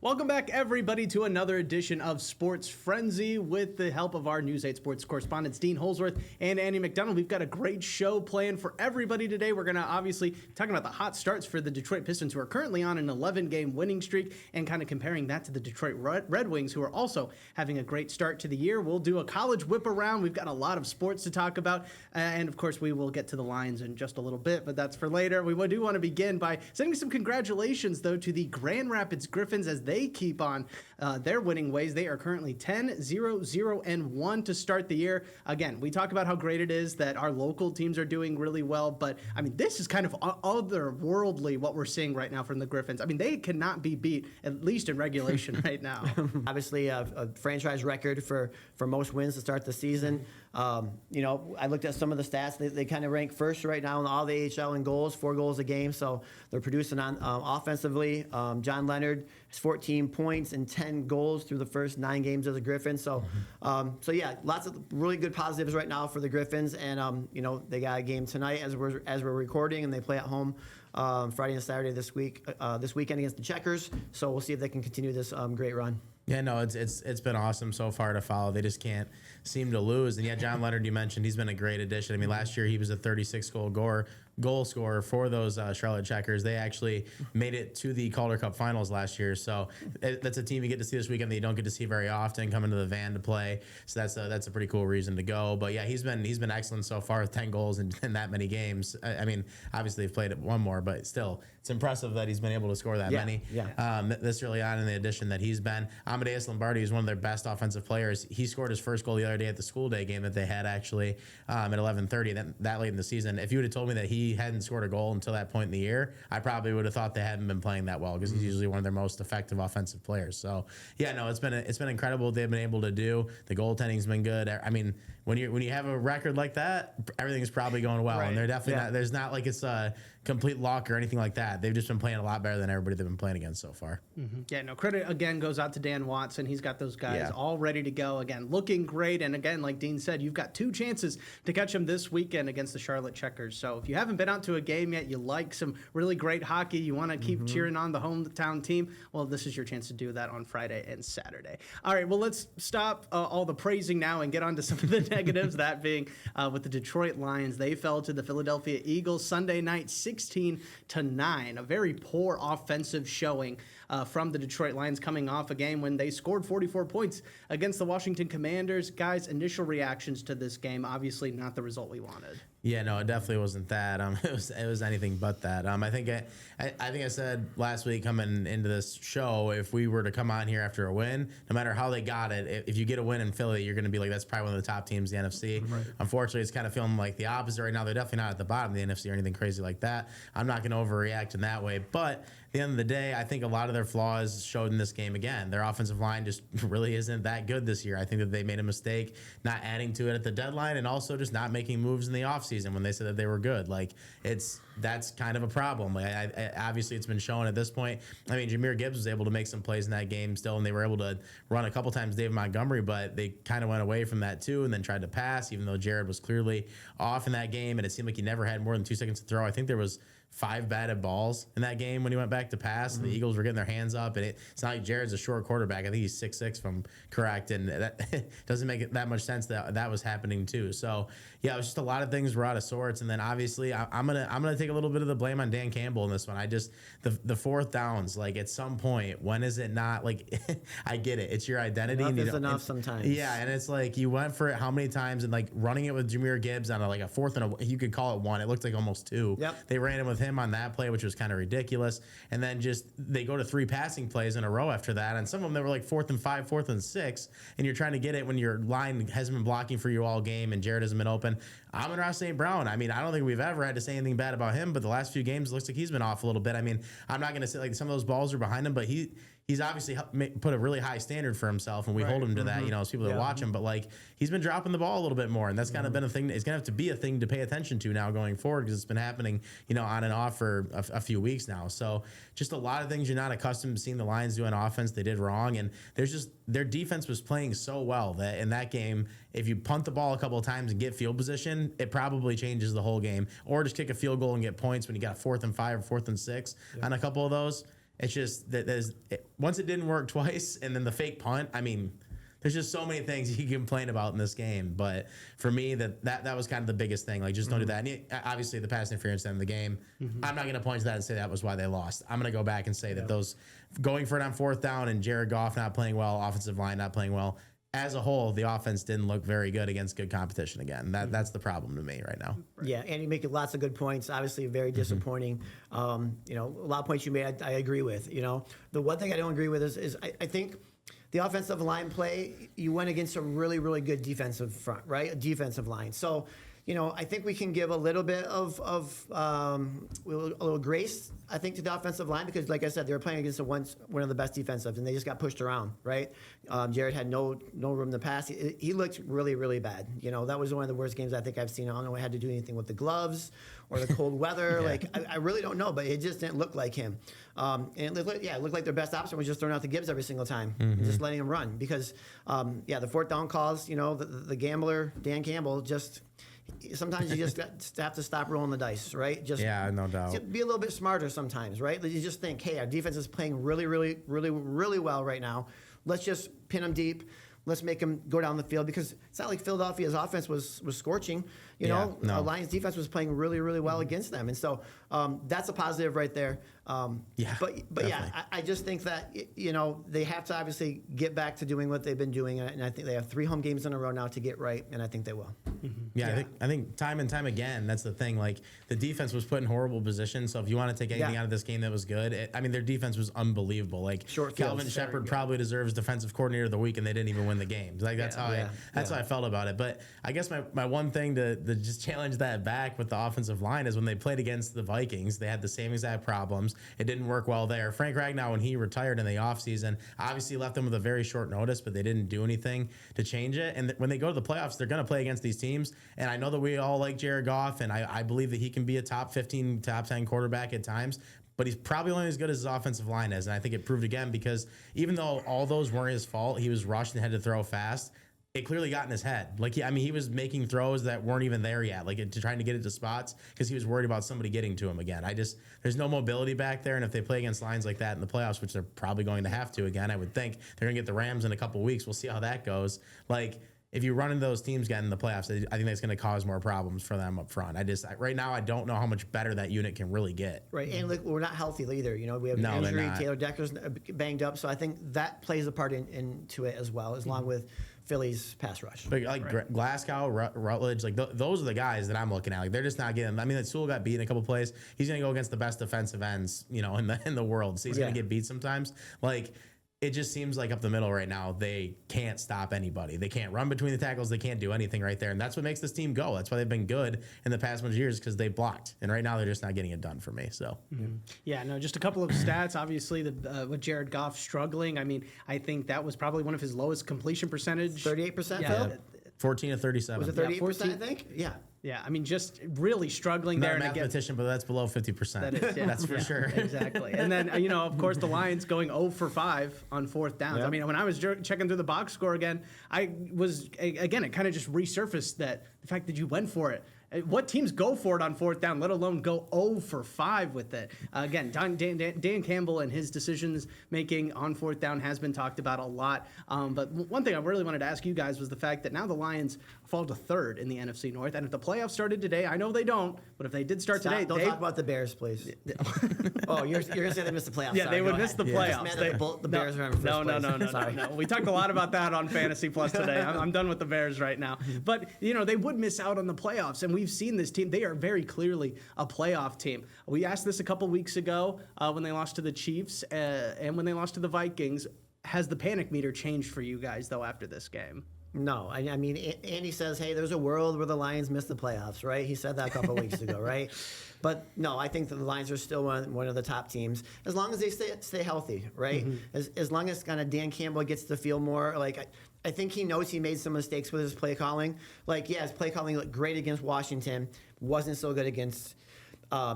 Welcome back, everybody, to another edition of Sports Frenzy with the help of our News 8 sports correspondents, Dean Holzwarth and Andy McDonald. We've got a great show planned for everybody today. We're going to obviously talking about the hot starts for the Detroit Pistons, who are currently on an 11-game winning streak, and kind of comparing that to the Detroit Red Wings, who are also having a great start to the year. We'll do a college whip around. We've got a lot of sports to talk about, and of course, we will get to the Lions in just a little bit, but that's for later. We do want to begin by sending some congratulations, though, to the Grand Rapids Griffins as they keep on their winning ways. They are currently 10-0-0-1 to start the year. Again, we talk about how great it is that our local teams are doing really well, but I mean, this is kind of otherworldly what we're seeing right now from the Griffins. I mean, they cannot be beat, at least in regulation right now. Obviously, a franchise record for most wins to start the season. I looked at some of the stats. They kind of rank first right now in all the AHL in goals, 4 goals a game. So they're producing on offensively. John Leonard has 14 points and 10 goals through the first 9 games of the Griffins. So, lots of really good positives right now for the Griffins. And they got a game tonight as we're recording, and they play at home Friday and Saturday this weekend against the Checkers. So we'll see if they can continue this great run. Yeah, no, it's been awesome so far to follow. They just can't seem to lose. And yeah, John Leonard, you mentioned, he's been a great addition. I mean, last year he was a 36-goal scorer for those Charlotte Checkers. They actually made it to the Calder Cup Finals last year. So that's a team you get to see this weekend that you don't get to see very often, come into the Van to play. So that's a pretty cool reason to go. But yeah, he's been excellent so far with 10 goals in that many games. I mean, obviously they've played it one more, but still, it's impressive that he's been able to score that many. Yeah. This early on in the addition that he's been. Amadeus Lombardi is one of their best offensive players. He scored his first goal the other day at the school day game that they had actually at 11:30 that late in the season. If you would have told me that he hadn't scored a goal until that point in the year, I probably would have thought they hadn't been playing that well because he's usually one of their most effective offensive players. So yeah, no, it's been incredible what they've been able to do. The goaltending's been good. I mean, when you have a record like that, everything's probably going well, and they're definitely not. There's not like it's a complete lock or anything like that. They've just been playing a lot better than everybody they've been playing against so far. Mm-hmm. Yeah, no, credit again goes out to Dan Watson. He's got those guys all ready to go. Again, looking great. And again, like Dean said, you've got 2 chances to catch them this weekend against the Charlotte Checkers. So if you haven't been out to a game yet, you like some really great hockey, you want to keep cheering on the hometown team, well, this is your chance to do that on Friday and Saturday. All right, well, let's stop all the praising now and get on to some of the negatives, that being with the Detroit Lions. They fell to the Philadelphia Eagles Sunday night 16-9. A very poor offensive showing from the Detroit Lions, coming off a game when they scored 44 points against the Washington Commanders. Guys, initial reactions to this game, obviously not the result we wanted. Yeah, no, it definitely wasn't that. It was anything but that. I think I said last week coming into this show, if we were to come on here after a win, no matter how they got it, if you get a win in Philly, you're going to be like, that's probably one of the top teams in the NFC. Right. Unfortunately, it's kind of feeling like the opposite right now. They're definitely not at the bottom of the NFC or anything crazy like that. I'm not going to overreact in that way, but at the end of the day, I think a lot of their flaws showed in this game again. Their offensive line just really isn't that good this year. I think that they made a mistake not adding to it at the deadline and also just not making moves in the offseason when they said that they were good. That's kind of a problem. Obviously, it's been shown at this point. I mean, Jahmyr Gibbs was able to make some plays in that game still, and they were able to run a couple times David Montgomery, but they kind of went away from that too and then tried to pass, even though Jared was clearly off in that game, and it seemed like he never had more than 2 seconds to throw. I think there was 5 batted balls in that game when he went back to pass. The Eagles were getting their hands up, and it's not like Jared's a short quarterback. I think he's 6'6", if I'm correct, and that doesn't make it that much sense that was happening too. So yeah, it was just a lot of things were out of sorts, and then obviously I'm gonna take a little bit of the blame on Dan Campbell in this one. The 4th downs, like at some point, when is it not like I get it, it's your identity. Enough is enough sometimes. Yeah, and it's like you went for it how many times, and like running it with Jahmyr Gibbs on a 4th and you could call it 1. It looked like almost 2. Yep. They ran him with him on that play, which was kind of ridiculous. And then just they go to 3 passing plays in a row after that, and some of them they were like 4th and 5, 4th and 6, and you're trying to get it when your line hasn't been blocking for you all game and Jared hasn't been open. Amon-Ra St. Brown, I mean, I don't think we've ever had to say anything bad about him, but the last few games it looks like he's been off a little bit. I mean, I'm not going to say like some of those balls are behind him, but he's obviously put a really high standard for himself, and we hold him to that, as people that watch him. But like he's been dropping the ball a little bit more, and that's kind of been a thing. It's gonna have to be a thing to pay attention to now going forward, because it's been happening, on and off for a few weeks now. So just a lot of things you're not accustomed to seeing the Lions do on offense. They did wrong, and their defense was playing so well that in that game, if you punt the ball a couple of times and get field position, it probably changes the whole game. Or just kick a field goal and get points when you got 4th and 5 or 4th and 6 on a couple of those. It's just that once it didn't work twice, and then the fake punt. I mean, there's just so many things you can complain about in this game. But for me, that was kind of the biggest thing. Like, just don't do that. And obviously, the pass interference at the end of the game, I'm not going to point to that and say that was why they lost. I'm going to go back and say that those going for it on 4th down and Jared Goff not playing well, offensive line not playing well, as a whole, the offense didn't look very good against good competition again. That's the problem to me right now. Yeah, and you make lots of good points. Obviously, very disappointing. A lot of points you made, I agree with. The one thing I don't agree with is I think the offensive line play, you went against a really, really good defensive front, right? A defensive line. So, I think we can give a little bit of a little grace, I think, to the offensive line because, like I said, they were playing against one of the best defensives, and they just got pushed around, right? Jared had no room to pass. He looked really, really bad. That was one of the worst games I think I've seen. I don't know if it had to do anything with the gloves or the cold weather. Like, I really don't know, but it just didn't look like him. And it looked like their best option was just throwing out the Gibbs every single time, and just letting him run because, the 4th down calls, the gambler, Dan Campbell, sometimes you just have to stop rolling the dice, right? No doubt. Be a little bit smarter sometimes, right? You just think, hey, our defense is playing really, really, really, really well right now. Let's just pin them deep. Let's make them go down the field because it's not like Philadelphia's offense was scorching. The Lions defense was playing really, really well against them, and so that's a positive right there. But I just think that they have to obviously get back to doing what they've been doing, and I think they have 3 home games in a row now to get right, and I think they will. I think time and time again, that's the thing. Like, the defense was put in horrible positions. So if you want to take anything out of this game that was good, their defense was unbelievable. Like, Calvin Shepard probably deserves defensive coordinator of the week, and they didn't even win the game. Like, that's how I felt about it. But I guess my one thing to just challenge that back with the offensive line is when they played against the Vikings, they had the same exact problems. It didn't work well there. Frank Ragnow, when he retired in the offseason, obviously left them with a very short notice, but they didn't do anything to change it. And when they go to the playoffs, they're going to play against these teams. And I know that we all like Jared Goff, and I believe that he can be a top 15, top 10 quarterback at times. But he's probably only as good as his offensive line is. And I think it proved again because even though all those weren't his fault, he was rushed and had to throw fast. It clearly got in his head. Like, he was making throws that weren't even there yet, trying to get it to spots because he was worried about somebody getting to him again. There's no mobility back there, and if they play against lines like that in the playoffs, which they're probably going to have to again, I would think they're going to get the Rams in a couple weeks. We'll see how that goes. Like, if you run into those teams again in the playoffs, I think that's going to cause more problems for them up front. Right now, I don't know how much better that unit can really get. Right, and we're not healthy either. We have an injury. Taylor Decker's banged up, so I think that plays a part into it as well, along with Philly's pass rush. Like Glasgow, Rutledge, those are the guys that I'm looking at. Like, they're just not getting. Sewell got beat in a couple plays. He's going to go against the best defensive ends, in the world. So he's going to get beat sometimes. It just seems like up the middle right now, they can't stop anybody. They can't run between the tackles. They can't do anything right there. And that's what makes this team go. That's why they've been good in the past bunch of years because they blocked. And right now, they're just not getting it done for me. So, just a couple of stats. Obviously, with Jared Goff struggling, I think that was probably one of his lowest completion percentage. 38%, Yeah. Phil? 14 to 37. Was it 38%, I think? Yeah. Yeah, just really struggling Not there. a mathematician, but that's below 50%. That is, that's for sure. Exactly. And then, of course, the Lions going 0 for 5 on 4th downs. Yep. When I was checking through the box score again, it kind of just resurfaced that the fact that you went for it. What teams go for it on 4th down, let alone go 0 for 5 with it? Again, Dan Campbell and his decisions making on 4th down has been talked about a lot. But one thing I really wanted to ask you guys was the fact that now the Lions fall to 3rd in the NFC North. And if the playoffs started today, I know they don't, but if they did start today, don't talk about the Bears, please. Oh, you're going to say they missed the playoffs. Yeah, they would miss the playoffs. The Bears are in first place. No. We talked a lot about that on Fantasy Plus today. I'm done with the Bears right now. But, they would miss out on the playoffs. And we've seen this team. They are very clearly a playoff team. We asked this a couple weeks ago when they lost to the Chiefs and when they lost to the Vikings. Has the panic meter changed for you guys, though, after this game? No. Andy says, hey, there's a world where the Lions miss the playoffs, right? He said that a couple weeks ago, right? But no, I think that the Lions are still one of the top teams as long as they stay healthy, right? As long as kind of Dan Campbell gets to feel more I think he knows he made some mistakes with his play calling. His play calling looked great against Washington, wasn't so good against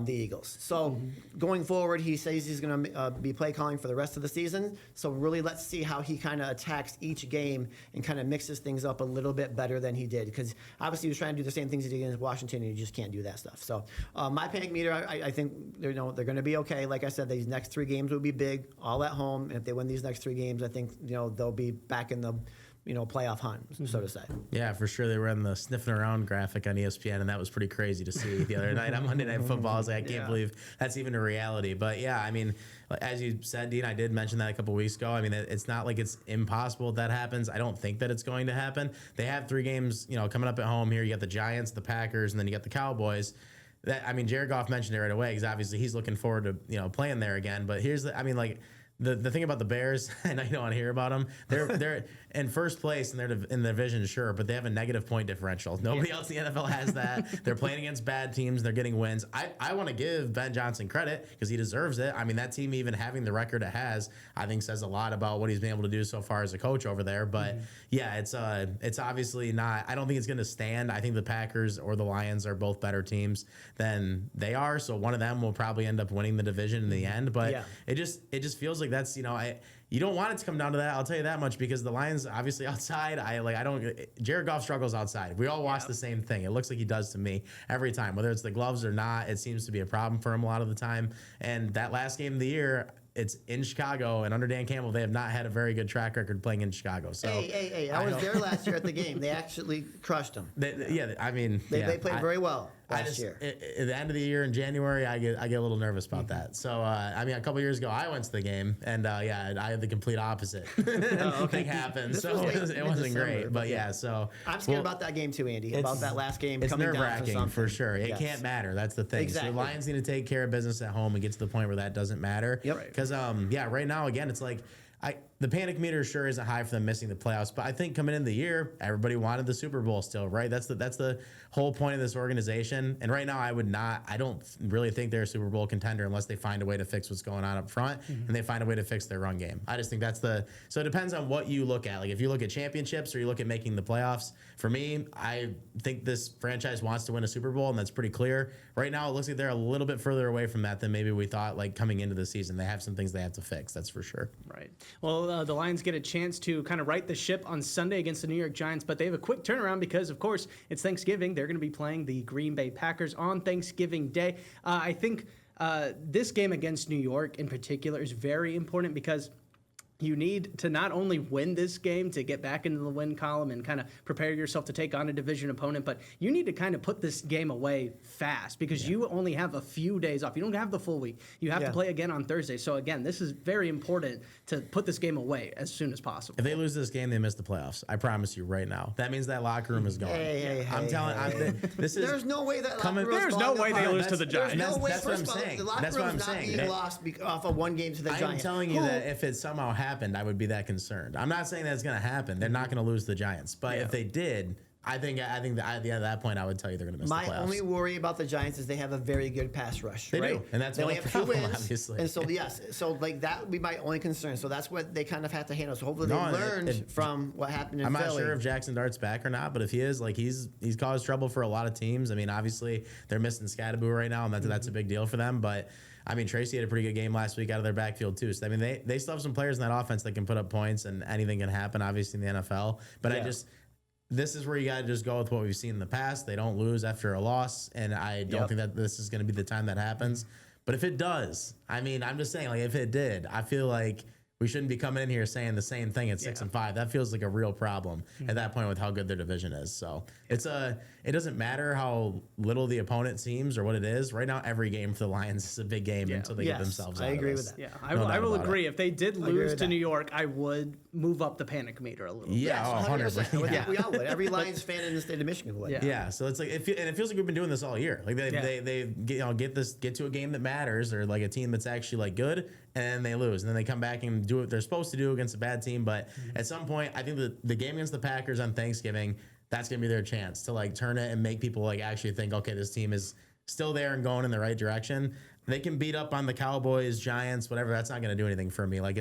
the Eagles. So going forward, he says he's going to be play calling for the rest of the season. So really, let's see how he kind of attacks each game and kind of mixes things up a little bit better than he did. Because obviously he was trying to do the same things he did against Washington, and you just can't do that stuff. So my panic meter, I think they're going to be okay. Like I said, these next 3 games will be big, all at home. And if they win these next 3 games, I think they'll be back in the playoff hunt, so to say. Yeah, for sure. They were on the sniffing around graphic on ESPN, and that was pretty crazy to see the other night on Monday Night Football. I was like, I can't believe that's even a reality. But yeah, I mean, as you said, Dean, I did mention that a couple weeks ago. I mean, it's not like it's impossible that happens. I don't think that it's going to happen. They have 3 games, coming up at home here. You got the Giants, the Packers, and then you got the Cowboys. Jared Goff mentioned it right away because obviously he's looking forward to playing there again. But here's the thing about the Bears, and I don't want to hear about them. They're in first place and they're in the division, sure, but they have a negative point differential. Nobody else in the NFL has that. They're playing against bad teams. They're getting wins. I want to give Ben Johnson credit because he deserves it. I mean, that team even having the record it has, I think says a lot about what he's been able to do so far as a coach over there. But yeah, it's obviously not. I don't think it's going to stand. I think the Packers or the Lions are both better teams than they are. So one of them will probably end up winning the division in the end. But it just feels like that's you don't want it to come down to that. I'll tell you that much because the Lions obviously outside. Jared Goff struggles outside. We all watch the same thing. It looks like he does to me every time, whether it's the gloves or not. It seems to be a problem for him a lot of the time. And that last game of the year, it's in Chicago, and under Dan Campbell, they have not had a very good track record playing in Chicago. So hey! I was there last year at the game. They actually crushed them. They played very well last year. At the end of the year in January, I get a little nervous about that. So a couple years ago, I went to the game, and I had the complete opposite thing happen. So it wasn't great, but So I'm scared about that game too, Andy. About that last game. It's coming nerve-wracking down for sure. It can't matter. That's the thing. Exactly. So the Lions need to take care of business at home and get to the point where that doesn't matter. Yep. Because right now again, it's like the panic meter sure isn't high for them missing the playoffs, but I think coming into the year, everybody wanted the Super Bowl still, right? That's the whole point of this organization. And right now, I don't really think they're a Super Bowl contender unless they find a way to fix what's going on up front and they find a way to fix their run game. I just think so it depends on what you look at. Like if you look at championships or you look at making the playoffs, for me, I think this franchise wants to win a Super Bowl, and that's pretty clear. Right now, it looks like they're a little bit further away from that than maybe we thought, like coming into the season. They have some things they have to fix, that's for sure. Right. Well, the Lions get a chance to kind of right the ship on Sunday against the New York Giants, but they have a quick turnaround because, of course, it's Thanksgiving. They're going to be playing the Green Bay Packers on Thanksgiving Day. I think this game against New York in particular is very important because you need to not only win this game to get back into the win column and kind of prepare yourself to take on a division opponent, but you need to kind of put this game away fast because you only have a few days off. You don't have the full week. You have to play again on Thursday. So, again, this is very important to put this game away as soon as possible. If they lose this game, they miss the playoffs. I promise you right now. That means that locker room is gone. This is there's no way that locker room There's no way they lose to the Giants. There's no way. That's what I'm saying. The locker room is not being lost off of one game to the Giants. I'm telling you that if it somehow happened, I would be that concerned. I'm not saying that's going to happen. They're not going to lose the Giants, but if they did, I think that at that point I would tell you they're going to miss the playoffs. My only worry about the Giants is they have a very good pass rush. They do, and that's they one only have problem, 2 wins, obviously. and so that would be my only concern. So that's what they kind of have to handle. So hopefully they learned from what happened in Philly. I'm not sure if Jackson Dart's back or not, but if he is, he's caused trouble for a lot of teams. I mean, obviously they're missing Scadaboo right now, and that's a big deal for them, but. I mean, Tracy had a pretty good game last week out of their backfield, too. So, I mean, they still have some players in that offense that can put up points, and anything can happen, obviously, in the NFL. But this is where you got to just go with what we've seen in the past. They don't lose after a loss, and I don't think that this is going to be the time that happens. But if it does, I mean, I'm just saying, if it did, I feel like we shouldn't be coming in here saying the same thing at 6-5. That feels like a real problem at that point with how good their division is. So it doesn't matter how little the opponent seems or what it is. Right now, every game for the Lions is a big game until they get themselves out. I agree of with that. Yeah, I will agree. If they did lose to New York, I would move up the panic meter a little bit. Yeah, 100%. Yeah. We all would. Every Lions fan in the state of Michigan would. Yeah. So it's like and it feels like we've been doing this all year. Like they get to a game that matters, or like a team that's actually good, and they lose, and then they come back and do what they're supposed to do against a bad team. But at some point, I think the game against the Packers on Thanksgiving, that's gonna be their chance to turn it and make people actually think, okay, this team is still there and going in the right direction. They can beat up on the Cowboys, Giants, whatever. That's not going to do anything for me. Like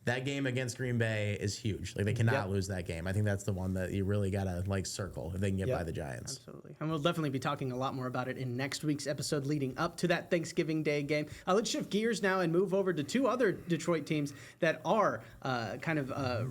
that game against Green Bay is huge. Like they cannot lose that game. I think that's the one that you really got to like circle if they can get by the Giants. Absolutely. And we'll definitely be talking a lot more about it in next week's episode leading up to that Thanksgiving Day game. Let's shift gears now and move over to two other Detroit teams that are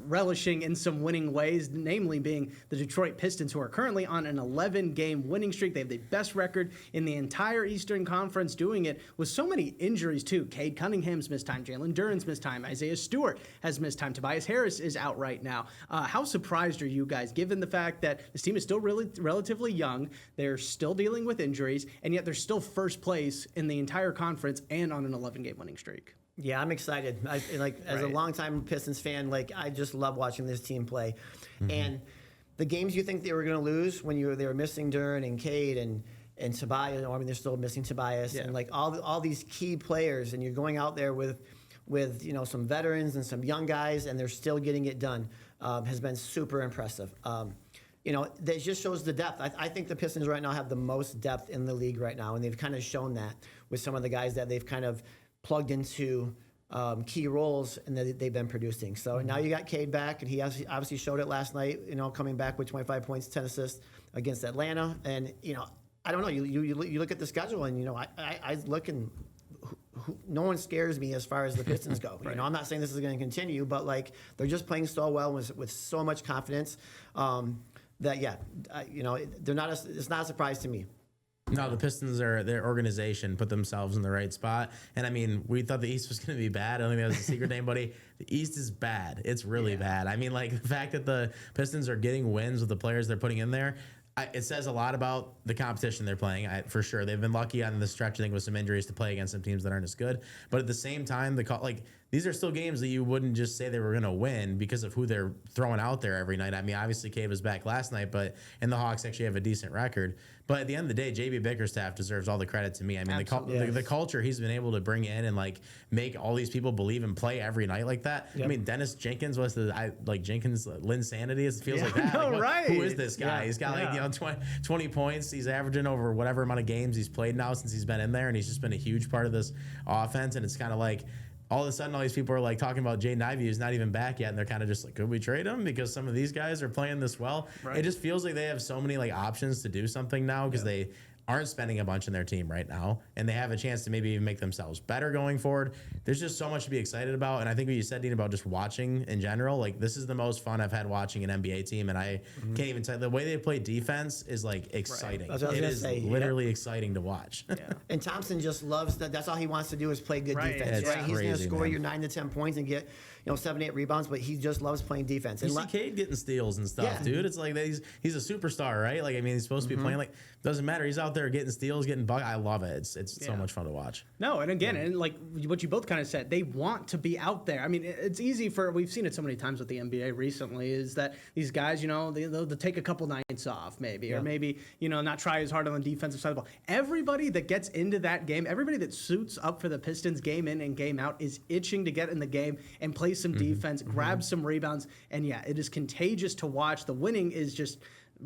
relishing in some winning ways, namely being the Detroit Pistons, who are currently on an 11-game winning streak. They have the best record in the entire Eastern Conference, doing it with so many injuries too. Cade Cunningham's missed time, Jalen Duren's missed time, Isaiah Stewart has missed time, Tobias Harris is out right now. How surprised are you guys, given the fact that this team is still really relatively young, they're still dealing with injuries, and yet they're still first place in the entire conference and on an 11-game winning streak? Yeah, I'm excited. As a longtime Pistons fan, I just love watching this team play. And the games you think they were going to lose when they were missing Duren and Cade and Tobias, I mean, they're still missing Tobias, and all these key players, and you're going out there with some veterans and some young guys, and they're still getting it done, has been super impressive. That just shows the depth. I think the Pistons right now have the most depth in the league right now, and they've kind of shown that with some of the guys that they've kind of plugged into key roles and that they've been producing. So now you got Cade back, and he obviously showed it last night, coming back with 25 points, 10 assists against Atlanta. And, I don't know, you look at the schedule, and, I look and no one scares me as far as the Pistons go. Right. I'm not saying this is going to continue, but they're just playing so well with so much confidence that they're not. It's not a surprise to me. No, the Pistons their organization put themselves in the right spot. And I mean, we thought the East was going to be bad. I don't think that was a secret to anybody. The East is bad. It's really bad. I mean, the fact that the Pistons are getting wins with the players they're putting in there, it says a lot about the competition they're playing, for sure. They've been lucky on the stretch, I think, with some injuries to play against some teams that aren't as good. But at the same time, these are still games that you wouldn't just say they were going to win because of who they're throwing out there every night. I mean, obviously, Cade was back last night, and the Hawks actually have a decent record. But at the end of the day, JB Bickerstaff deserves all the credit to me. I mean, the culture he's been able to bring in and make all these people believe and play every night like that. Yep. I mean, Dennis Jenkins was Jenkins, Lynn Sanity. It feels like that. Right. Who is this guy? He's got 20 points. He's averaging over whatever amount of games he's played now since he's been in there, and he's just been a huge part of this offense. And it's kind of all of a sudden, all these people are talking about Jaden Ivey, who's not even back yet, and they're kind of just could we trade him because some of these guys are playing this well? Right. It just feels like they have so many options to do something now because they aren't spending a bunch in their team right now, and they have a chance to maybe even make themselves better going forward. There's just so much to be excited about, and I think what you said, Dean, about just watching in general, this is the most fun I've had watching an NBA team, and I can't even tell the way they play defense is exciting. Right. It is literally exciting to watch. Yeah. And Thompson just loves that. That's all he wants to do is play good defense. It's He's going to score man. your 9 to 10 points and get 7, 8 rebounds, but he just loves playing defense. You see Cade getting steals and stuff, dude. It's he's a superstar, right? He's supposed to be playing doesn't matter. He's out there getting steals, getting buckets. I love it. It's so much fun to watch. No, and again, and what you both kind of said, they want to be out there. I mean, it's easy we've seen it so many times with the NBA recently, is that these guys, they'll take a couple nights off maybe, or maybe, not try as hard on the defensive side of the ball. Everybody that gets into that game, everybody that suits up for the Pistons game in and game out is itching to get in the game and play some defense, grab some rebounds, and it is contagious to watch. The winning is just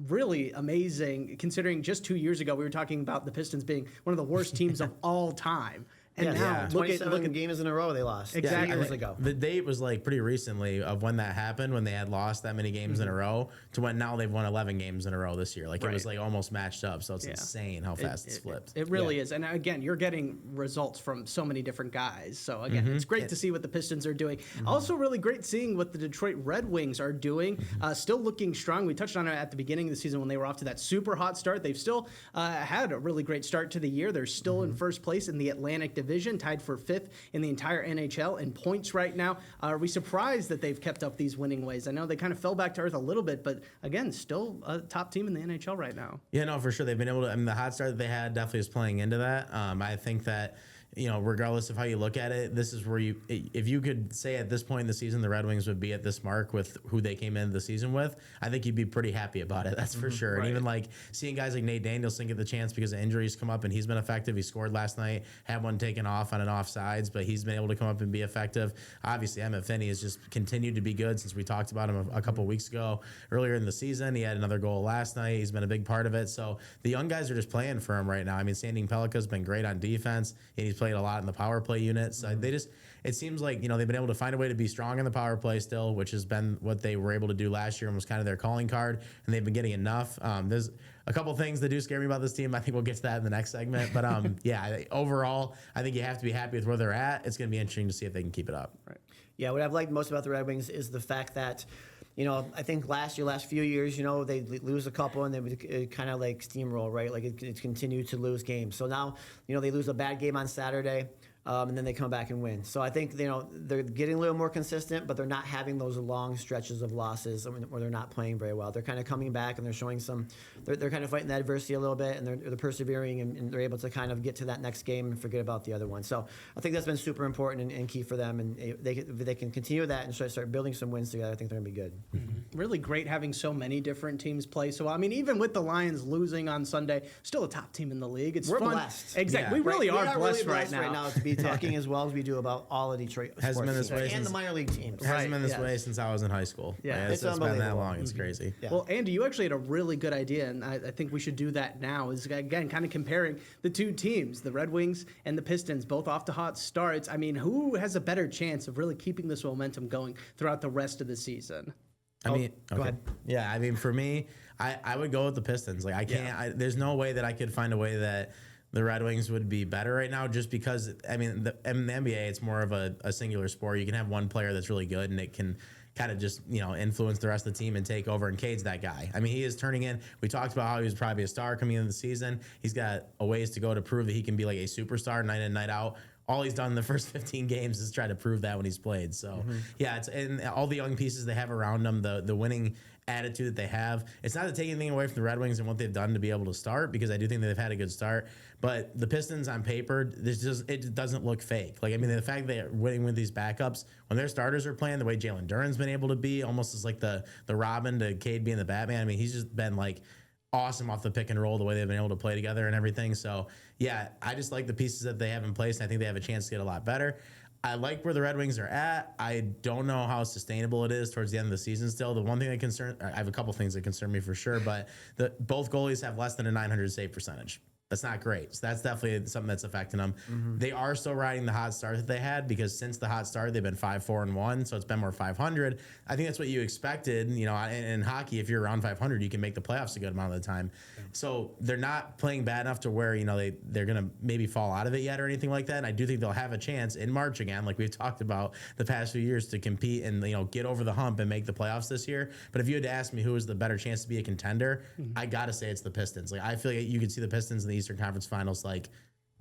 really amazing, considering just 2 years ago we were talking about the Pistons being one of the worst teams of all time. And now look at games in a row they lost. Exactly. Years ago. The date was pretty recently of when that happened, when they had lost that many games in a row, to when now they've won 11 games in a row this year. It was almost matched up. So it's insane how fast it's flipped. It really is. And again, you're getting results from so many different guys. So again, it's great to see what the Pistons are doing. Also really great seeing what the Detroit Red Wings are doing. Still looking strong. We touched on it at the beginning of the season when they were off to that super hot start. They've still had a really great start to the year. They're still in first place in the Atlantic Division, tied for 5th in the entire NHL in points right now. Are we surprised that they've kept up these winning ways? I know they kind of fell back to earth a little bit, but again, still a top team in the NHL right now. Yeah, no, for sure. They've been able to, the hot start that they had definitely is playing into that. I think that, regardless of how you look at it, this is where if you could say at this point in the season, the Red Wings would be at this mark with who they came into the season with, I think you'd be pretty happy about it. That's for sure. Right. And even seeing guys like Nate Danielson get the chance because of injuries come up, and he's been effective. He scored last night, had one taken off on an offsides, but he's been able to come up and be effective. Obviously, Emmett Finney has just continued to be good since we talked about him a couple weeks ago. Earlier in the season, he had another goal last night. He's been a big part of it. So the young guys are just playing for him right now. I mean, Standing Pelika's been great on defense, and he's played a lot in the power play unit. So it seems like, they've been able to find a way to be strong in the power play still, which has been what they were able to do last year and was kind of their calling card. And they've been getting enough. There's a couple things that do scare me about this team. I think we'll get to that in the next segment. But overall, I think you have to be happy with where they're at. It's going to be interesting to see if they can keep it up. Right. Yeah, what I've liked most about the Red Wings is the fact that, I think last few years, they lose a couple and they would kind of like steamroll, right? Like it continued to lose games. So now, they lose a bad game on Saturday. And then they come back and win. So I think they're getting a little more consistent, but they're not having those long stretches of losses where they're not playing very well. They're kind of coming back and they're showing they're kind of fighting the adversity a little bit, and they're persevering, and they're able to kind of get to that next game and forget about the other one. So I think that's been super important and key for them, and if they can continue that and start building some wins together, I think they're going to be good. Mm-hmm. Really great having so many different teams play so well. I mean, even with the Lions losing on Sunday, still a top team in the league. We're fun. Blessed. Exactly. Yeah. We really are really blessed right now. To be talking as well as we do about all of Detroit Hasn't sports been this teams way and since- the minor league teams. It hasn't been this Yes. way since I was in high school. Yeah. It's it's been that unbelievable. long. It's crazy. Yeah. Well, Andy, you actually had a really good idea, and I think we should do that now, is, again, kind of comparing the two teams, the Red Wings and the Pistons, both off to hot starts. I mean, who has a better chance of really keeping this momentum going throughout the rest of the season? I mean, go ahead. Yeah, I mean, for me, I would go with the Pistons. Like, I can't. There's no way that I could find a way that the Red Wings would be better right now, just because. I mean, in the NBA, it's more of a singular sport. You can have one player that's really good, and it can kind of just influence the rest of the team and take over. And Cade's that guy. I mean, he is turning in. We talked about how he was probably a star coming into the season. He's got a ways to go to prove that he can be like a superstar night in, night out. All he's done in the first 15 games is try to prove that when he's played. So yeah, and all the young pieces they have around them, the winning attitude that they have. It's not to take anything away from the Red Wings and what they've done to be able to start, because I do think that they've had a good start. But the Pistons on paper, it doesn't look fake. Like, I mean, the fact that they're winning with these backups, when their starters are playing the way Jalen Duren's been able to be, almost as like the Robin to Cade being the Batman. I mean, he's just been like awesome off the pick and roll, the way they've been able to play together and everything. So yeah, I just like the pieces that they have in place, and I think they have a chance to get a lot better. I like where the Red Wings are at. I don't know how sustainable it is towards the end of the season still. The one thing I have a couple things that concern me for sure, but both goalies have less than a .900 save percentage. That's not great. So that's definitely something that's affecting them. Mm-hmm. They are still riding the hot start that they had, because since the hot start, they've been 5-4-1. So it's been more 500. I think that's what you expected. In hockey, if you're around 500, you can make the playoffs a good amount of the time. Okay. So they're not playing bad enough to where, they're going to maybe fall out of it yet or anything like that. And I do think they'll have a chance in March again, like we've talked about the past few years, to compete and, get over the hump and make the playoffs this year. But if you had to ask me who is the better chance to be a contender, I got to say it's the Pistons. Like, I feel like you could see the Pistons in the Eastern Conference Finals, like,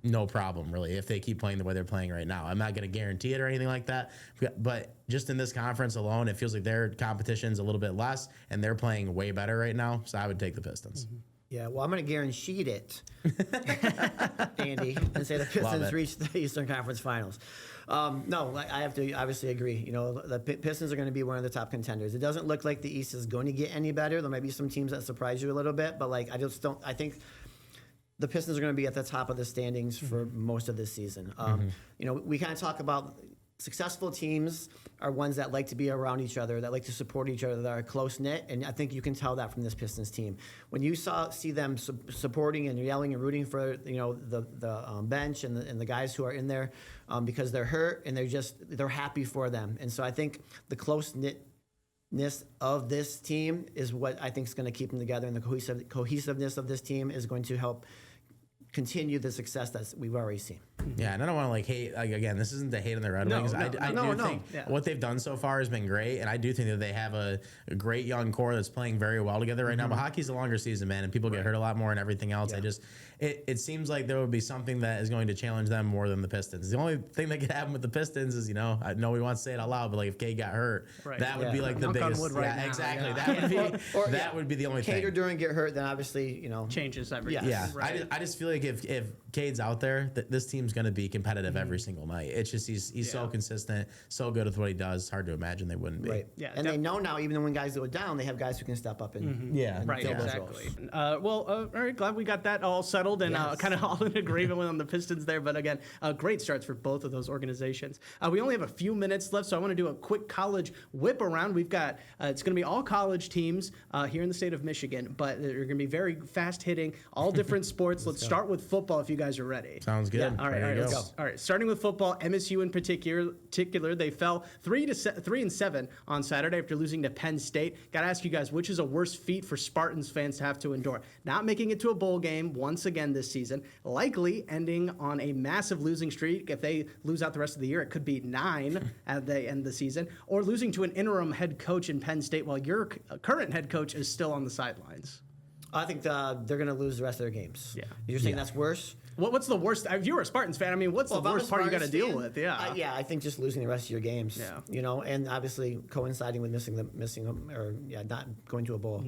no problem, really, if they keep playing the way they're playing right now. I'm not going to guarantee it or anything like that, but just in this conference alone, it feels like their competition's a little bit less, and they're playing way better right now, so I would take the Pistons. Mm-hmm. Yeah, well, I'm going to guarantee it, Andy, and say the Pistons reach the Eastern Conference Finals. No, I have to obviously agree. The Pistons are going to be one of the top contenders. It doesn't look like the East is going to get any better. There might be some teams that surprise you a little bit, but I think the Pistons are going to be at the top of the standings for most of this season. We kind of talk about successful teams are ones that like to be around each other, that like to support each other, that are close-knit, and I think you can tell that from this Pistons team. When you see them supporting and yelling and rooting for the bench and the guys who are in there because they're hurt, and they're happy for them. And so I think the close-knitness of this team is what I think is going to keep them together, and the cohesiveness of this team is going to help continue the success that we've already seen. Yeah, and I don't want to hate. Again, this isn't to hate on the Red Wings. I do think what they've done so far has been great, and I do think that they have a great young core that's playing very well together right now. But hockey's a longer season, man, and people get hurt a lot more and everything else. Yeah. It seems like there would be something that is going to challenge them more than the Pistons. The only thing that could happen with the Pistons is, I know we want to say it out loud, but like if Cade got hurt, that would be like the biggest. Exactly. Yeah. That would be the only thing. Cade or Duren get hurt, then obviously changes everything. Yeah. Right. I just feel like if Cade's out there, this team's going to be competitive every single night. It's just he's so consistent, so good with what he does. It's hard to imagine they wouldn't be. Right. Yeah. And they know now, even when guys go down, they have guys who can step up and fill those roles. All right. Glad we got that all settled and kind of all in agreement on the Pistons there. But again, great starts for both of those organizations. We only have a few minutes left, so I want to do a quick college whip around. We've got it's going to be all college teams here in the state of Michigan, but they're going to be very fast hitting, all different sports. Let's start with football if you guys are ready. Sounds good. Yeah. All right, Ready to go. all right. Starting with football, MSU in particular, they fell 3-7 on Saturday after losing to Penn State. Got to ask you guys, which is a worse feat for Spartans fans to have to endure? Not making it to a bowl game once again this season, likely ending on a massive losing streak. If they lose out the rest of the year, it could be 9 at the end of the season, or losing to an interim head coach in Penn State while your current head coach is still on the sidelines. I think they're going to lose the rest of their games. Yeah. You're saying that's worse? What's the worst? If you were a Spartans fan, I mean, what's the worst part you got to deal with? Yeah, I think just losing the rest of your games. Yeah. You know, and obviously coinciding with missing them, or not going to a bowl.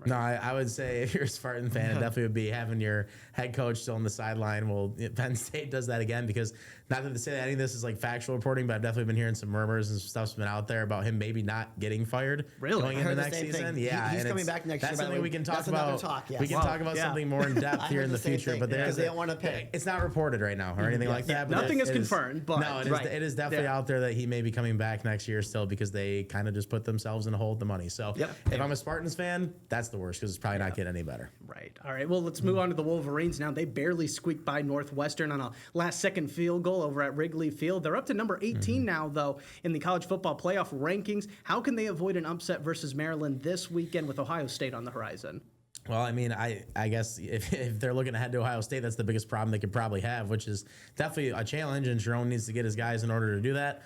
No, I would say if you're a Spartan fan, it definitely would be having your head coach still on the sideline. Well, Penn State does that again because not that to say that any of this is like factual reporting, but I've definitely been hearing some murmurs and some stuff's been out there about him maybe not getting fired going I into heard the next same season. thing. Yeah, He's and coming back next year. That's by the something way. we can talk That's another about. talk, yes. We can talk about something more in depth I here heard in the the same future, thing, but because they don't want to pay. It's not reported right now or anything like that. But Nothing is it confirmed, but no, Right. it is definitely out there that he may be coming back next year still because they kind of just put themselves in a hole with the money. So if I'm a Spartans fan, that's the worst because it's probably not getting any better. Right. All right. Well, let's move on to the Wolverines now. They barely squeaked by Northwestern on a last-second field goal over at Wrigley Field. They're up to number 18 now, though, in the college football playoff rankings. How can they avoid an upset versus Maryland this weekend with Ohio State on the horizon? Well, I mean, I guess if they're looking ahead to Ohio State, that's the biggest problem they could probably have, which is definitely a challenge, and Jerome needs to get his guys in order to do that.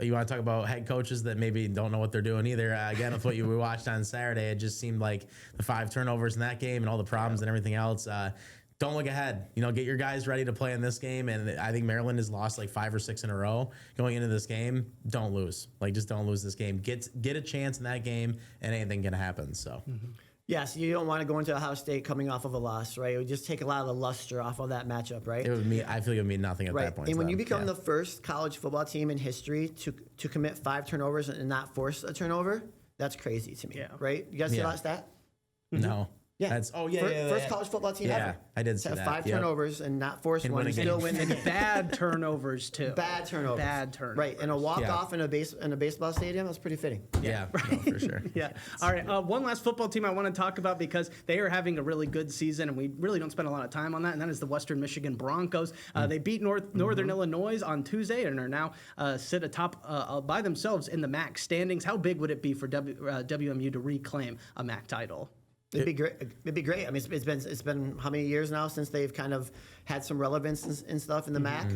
You want to talk about head coaches that maybe don't know what they're doing either. Again, with what we watched on Saturday, it just seemed like the 5 turnovers in that game and all the problems and everything else. Don't look ahead. Get your guys ready to play in this game. And I think Maryland has lost like 5 or 6 in a row going into this game. Don't lose. Just don't lose this game. Get a chance in that game, and anything can happen. So. Yes, you don't want to go into Ohio State coming off of a loss, right? It would just take a lot of the luster off of that matchup, right? It would mean, I feel like it would mean nothing at Right. that point. And when to you them. become the first college football team in history to commit 5 turnovers and not force a turnover, that's crazy to me, Yeah. right? You guys see that stat? No. Yeah. That's First college football team ever. I did to see have that. 5 Yep. turnovers and not force And one win a and still game. win the game. Bad turnovers, too. Bad turnovers. Bad turnovers. Right. And a walk-off in a baseball stadium, that's pretty fitting. Yeah, no, for sure. Yeah. All right. One last football team I want to talk about because they are having a really good season, and we really don't spend a lot of time on that, and that is the Western Michigan Broncos. They beat Northern Illinois on Tuesday and are now sit atop by themselves in the MAC standings. How big would it be for WMU to reclaim a MAC title? It'd be great. It'd be great. I mean, it's been how many years now since they've kind of had some relevance and stuff in the MAC.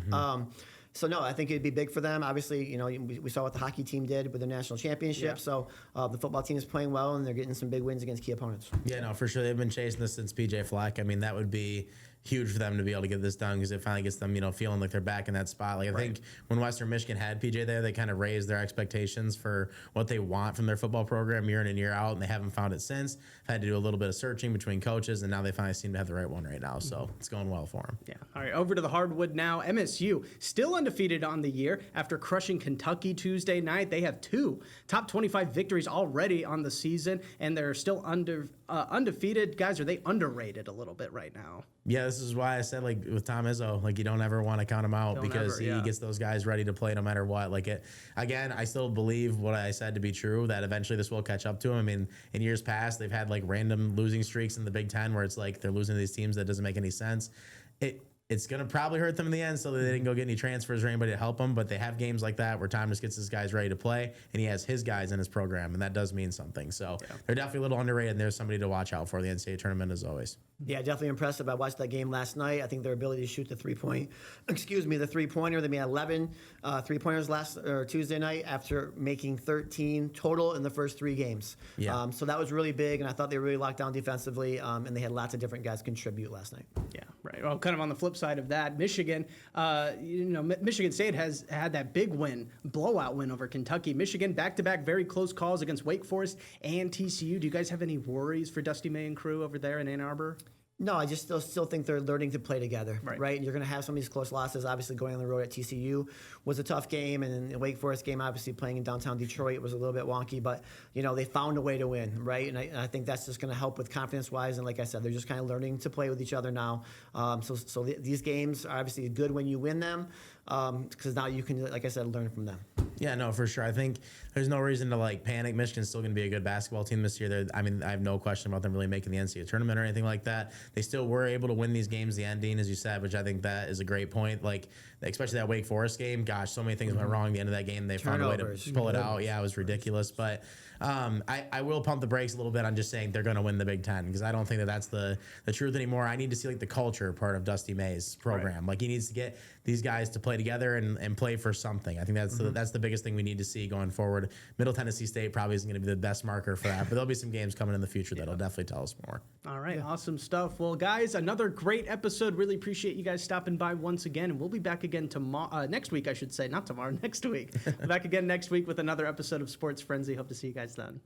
So no, I think it'd be big for them. Obviously, we saw what the hockey team did with their national championship. Yeah. So the football team is playing well, and they're getting some big wins against key opponents. Yeah, no, for sure. They've been chasing this since PJ Fleck. I mean, that would be huge for them to be able to get this done because it finally gets them, feeling like they're back in that spot. Like I think when Western Michigan had PJ there, they kind of raised their expectations for what they want from their football program year in and year out, and they haven't found it since. Had to do a little bit of searching between coaches, and now they finally seem to have the right one right now. So it's going well for them. Yeah. All right. Over to the hardwood now. MSU still undefeated on the year after crushing Kentucky Tuesday night. They have 2 top 25 victories already on the season, and they're still undefeated. Guys, are they underrated a little bit right now? Yeah, this is why I said with Tom Izzo, you don't ever want to count him out because he gets those guys ready to play no matter what. Again, I still believe what I said to be true, that eventually this will catch up to him. I mean, in years past, they've had random losing streaks in the Big Ten where it's they're losing to these teams that doesn't make any sense. It's going to probably hurt them in the end, so they didn't go get any transfers or anybody to help them. But they have games like that where Tom just gets his guys ready to play, and he has his guys in his program, and that does mean something. So they're definitely a little underrated, and there's somebody to watch out for the NCAA tournament as always. Yeah, definitely impressive. I watched that game last night. I think their ability to shoot the three-pointer. They made 11 three-pointers Tuesday night after making 13 total in the first 3 games. Yeah. So that was really big, and I thought they really locked down defensively, and they had lots of different guys contribute last night. Yeah, right. Well, kind of on the flip side of that, Michigan, Michigan State has had that big blowout win over Kentucky. Michigan, back-to-back very close calls against Wake Forest and TCU. Do you guys have any worries for Dusty May and crew over there in Ann Arbor? No, I just still think they're learning to play together, right? You're going to have some of these close losses. Obviously, going on the road at TCU was a tough game, and the Wake Forest game, obviously playing in downtown Detroit, was a little bit wonky. But they found a way to win, right? And I think that's just going to help with confidence-wise. And like I said, they're just kind of learning to play with each other now. So these games are obviously good when you win them. because now you can, like I said, learn from them. Yeah, no, for sure. I think there's no reason to like panic. Michigan's still going to be a good basketball team this year. I mean, I have no question about them really making the NCAA tournament or anything like that. They still were able to win these games, the ending, as you said, which I think that is a great point. Like, especially that Wake Forest game. Gosh, so many things went wrong at the end of that game. They found a way to pull it out. Yeah, it was ridiculous. But I will pump the brakes a little bit on just saying they're going to win the Big Ten, because I don't think that that's the truth anymore. I need to see like the culture part of Dusty May's program. Right. Like, he needs to get these guys to play together and play for something. I think that's the biggest thing we need to see going forward. Middle Tennessee State probably isn't going to be the best marker for that, but there'll be some games coming in the future that'll definitely tell us more. All right, awesome stuff. Well, guys, another great episode. Really appreciate you guys stopping by once again, and we'll be back again next week, I should say. Not tomorrow, next week. Back again next week with another episode of Sports Frenzy. Hope to see you guys then.